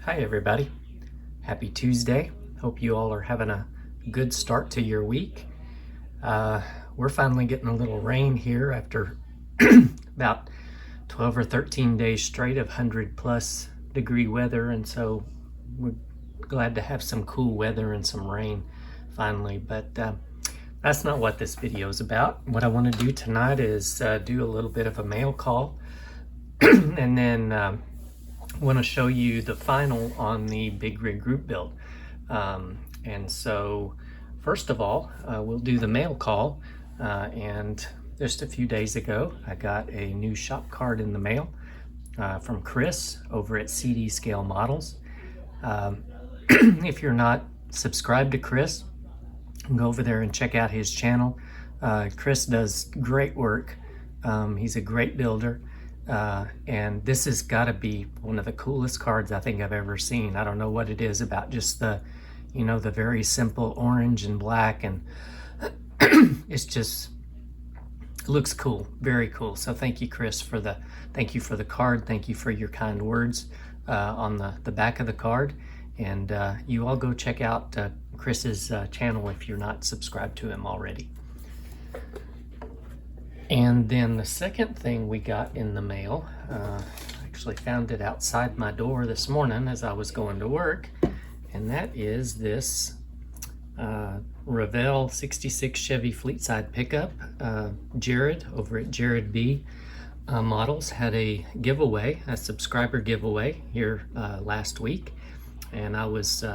Hi everybody, happy Tuesday. Hope you all are having a good start to your week. We're finally getting a little rain here after about 12 or 13 days straight of 100+ degree weather, and so we're glad to have some cool weather and some rain finally, but that's not what this video is about. What I want to do tonight is do a little bit of a mail call and then want to show you the final on the Big Rig group build. And so first of all, we'll do the mail call. And just a few days ago, I got a new shop card in the mail from Chris over at CD Scale Models. If you're not subscribed to Chris, go over there and check out his channel. Chris does great work. He's a great builder. And this has got to be one of the coolest cards I think I've ever seen. I don't know what it is about just the, the very simple orange and black, and it's just, it looks cool, very cool. So thank you, Chris, for the card. Thank you for your kind words on the back of the card. And you all go check out Chris's channel if you're not subscribed to him already. And then the second thing we got in the mail, actually found it outside my door this morning as I was going to work, and that is this Revell 66 Chevy Fleetside pickup. Jared over at Jared B Models had a giveaway, a subscriber giveaway here last week, and I was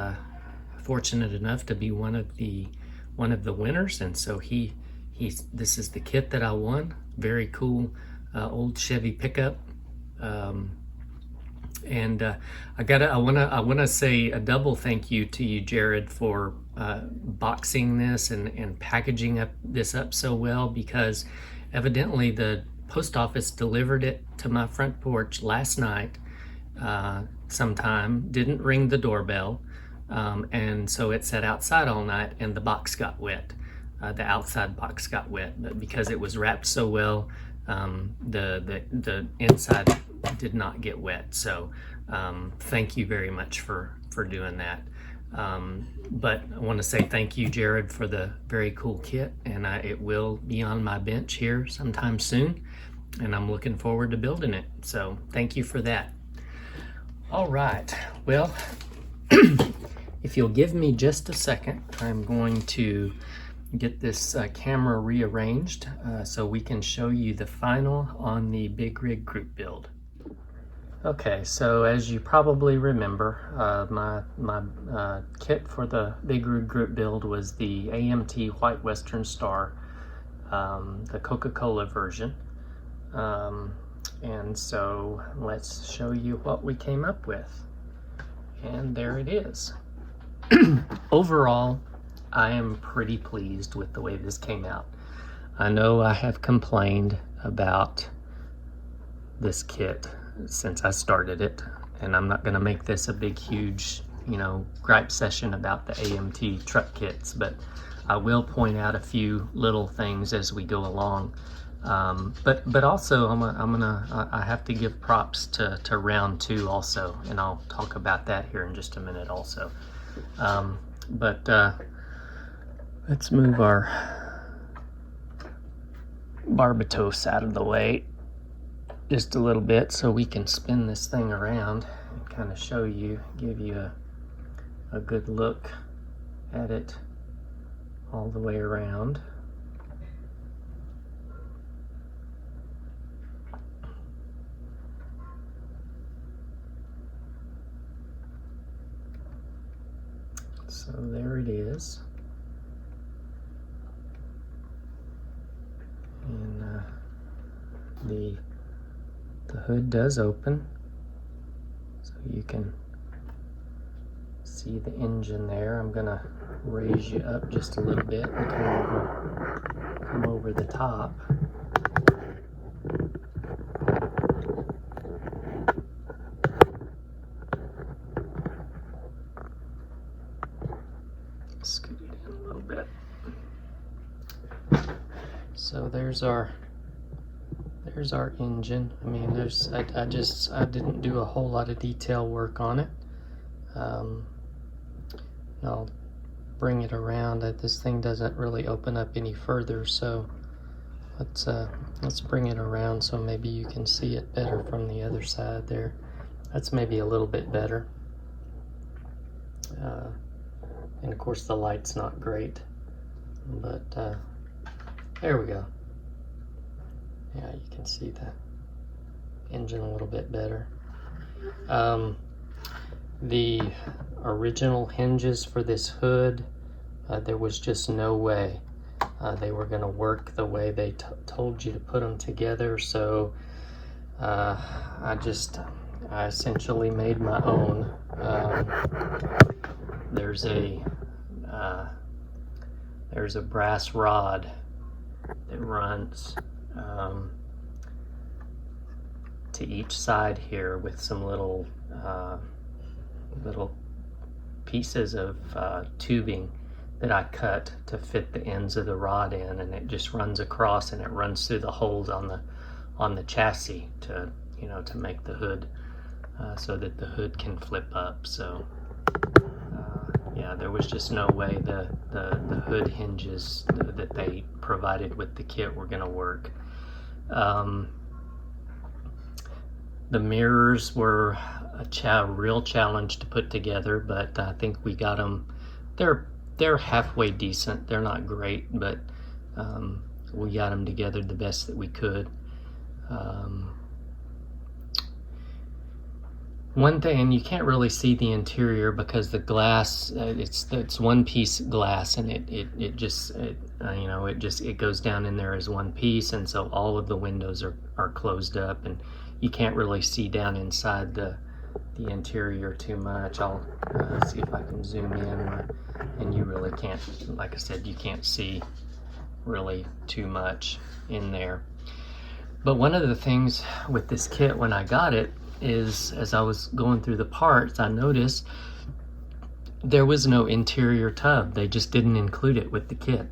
fortunate enough to be one of the winners, and so this is the kit that I won. Very cool old Chevy pickup. And I wanna say a double thank you to you, Jared, for boxing this and packaging this up so well, because evidently the post office delivered it to my front porch last night sometime, didn't ring the doorbell, and so it sat outside all night and the box got wet. The outside box got wet, but because it was wrapped so well, the inside did not get wet. So thank you very much for doing that. But I want to say thank you, Jared, for the very cool kit, and it will be on my bench here sometime soon, and I'm looking forward to building it. So thank you for that. All right, well, if you'll give me just a second, I'm going to get this camera rearranged so we can show you the final on the Big Rig group build. Okay, so as you probably remember, my kit for the Big Rig group build was the AMT White Western Star, the Coca-Cola version. And so let's show you what we came up with. And there it is. Overall, I am pretty pleased with the way this came out. I know I have complained about this kit since I started it, and I'm not going to make this a big, huge, gripe session about the AMT truck kits, but I will point out a few little things as we go along. But also I have to give props to round 2 also, and I'll talk about that here in just a minute also. Let's move our Barbatos out of the way just a little bit so we can spin this thing around and kind of show you, give you a good look at it all the way around. So there it is. And the hood does open, so you can see the engine there. I'm gonna raise you up just a little bit and come over the top. Scoot it in a little bit. So there's our engine. I mean, I didn't do a whole lot of detail work on it. I'll bring it around. This thing doesn't really open up any further, so let's bring it around so maybe you can see it better from the other side there. That's maybe a little bit better. And of course the light's not great, but there we go. Yeah, you can see the engine a little bit better. The original hinges for this hood, there was just no way they were going to work the way they told you to put them together, so I essentially made my own. There's a brass rod that runs to each side here with some little pieces of tubing that I cut to fit the ends of the rod in, and it just runs across and it runs through the holes on the chassis to make the hood so that the hood can flip up. So yeah, there was just no way the hood hinges that they provided with the kit were going to work. The mirrors were a real challenge to put together, but I think we got them. They're halfway decent. They're not great, but we got them together the best that we could. One thing, and you can't really see the interior because the glass, it's one piece glass, and it goes down in there as one piece, and so all of the windows are closed up, and you can't really see down inside the interior too much. I'll see if I can zoom in, and you really can't, like I said, you can't see really too much in there. But one of the things with this kit when I got it is, as I was going through the parts, I noticed there was no interior tub. They just didn't include it with the kit.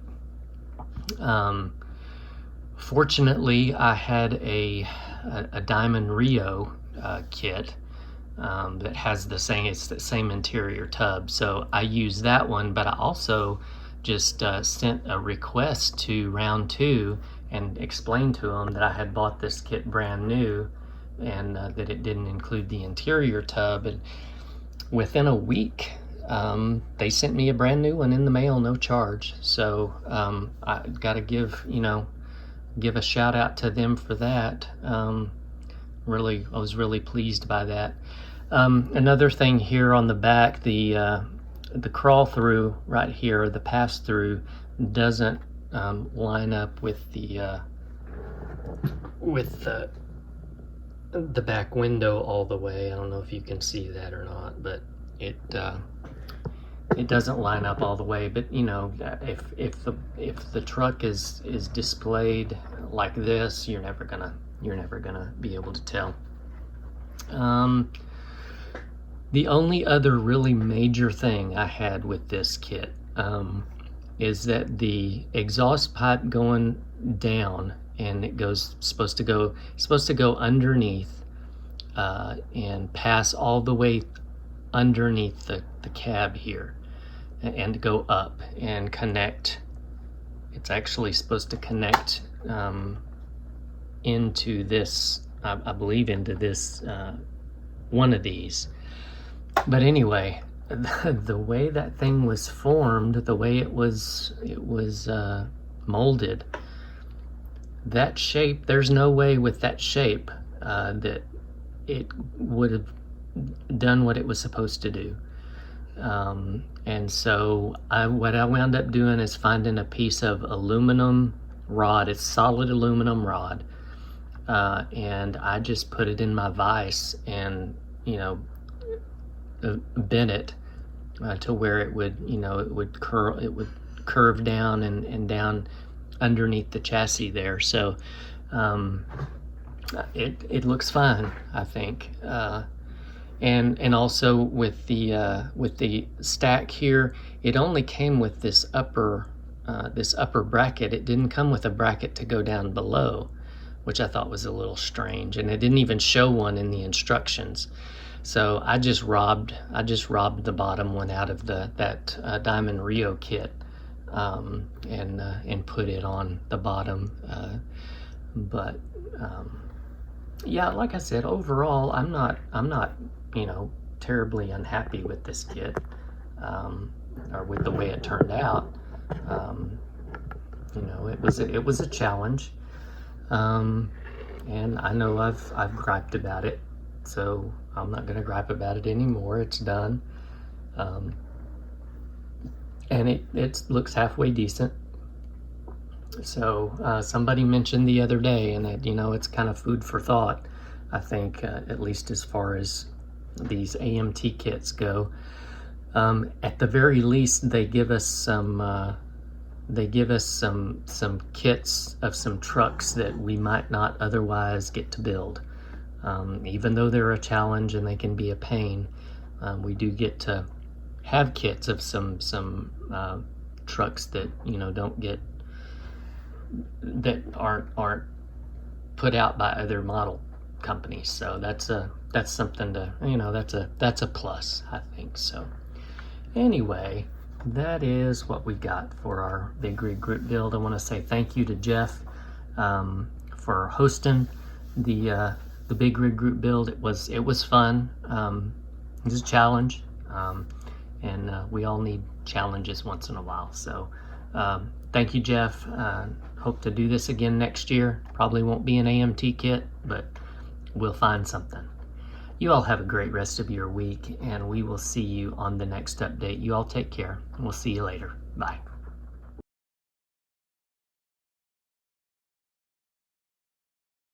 Fortunately, I had a Diamond Rio kit that has the same interior tub, so I used that one, but I also just sent a request to Round 2 and explained to them that I had bought this kit brand new, and that it didn't include the interior tub. And within a week, they sent me a brand new one in the mail, no charge. So I got to give a shout out to them for that. I was really pleased by that. Another thing here on the back, the crawl through right here, the pass through, doesn't line up with the back window all the way. I don't know if you can see that or not, but it doesn't line up all the way. But if the truck is displayed like this, you're never gonna be able to tell. The only other really major thing I had with this kit is that the exhaust pipe going down, and it supposed to go underneath and pass all the way underneath the cab here and go up and connect. It's actually supposed to connect into this, I believe into this one of these. But anyway, the way that thing was formed, the way it was molded, that shape, there's no way with that shape that it would have done what it was supposed to do. And so what I wound up doing is finding a piece of aluminum rod. It's solid aluminum rod, and I just put it in my vise and bent it to where it would curve down and down underneath the chassis there. So it looks fine, I think. And also with the stack here, it only came with this upper bracket. It didn't come with a bracket to go down below, which I thought was a little strange, and it didn't even show one in the instructions. So I just robbed the bottom one out of that Diamond Rio kit, and put it on the bottom. But yeah, like I said, overall, I'm not terribly unhappy with this kit, or with the way it turned out. It was a challenge, and I know I've griped about it, so I'm not going to gripe about it anymore. It's done, and it looks halfway decent. So somebody mentioned the other day, and that it's kind of food for thought. I think at least as far as these AMT kits go. At the very least, they give us some kits of some trucks that we might not otherwise get to build. Even though they're a challenge and they can be a pain, we do get to have kits of some trucks that that aren't put out by other model companies. So that's something to that's a plus, I think. So anyway, that is what we got for our Big Rig Group build. I want to say thank you to Jeff for hosting the Big Rig Group build. It was fun. It was a challenge, and we all need challenges once in a while. So thank you, Jeff. Hope to do this again next year. Probably won't be an AMT kit, but we'll find something. You all have a great rest of your week, and we will see you on the next update. You all take care, and we'll see you later. Bye.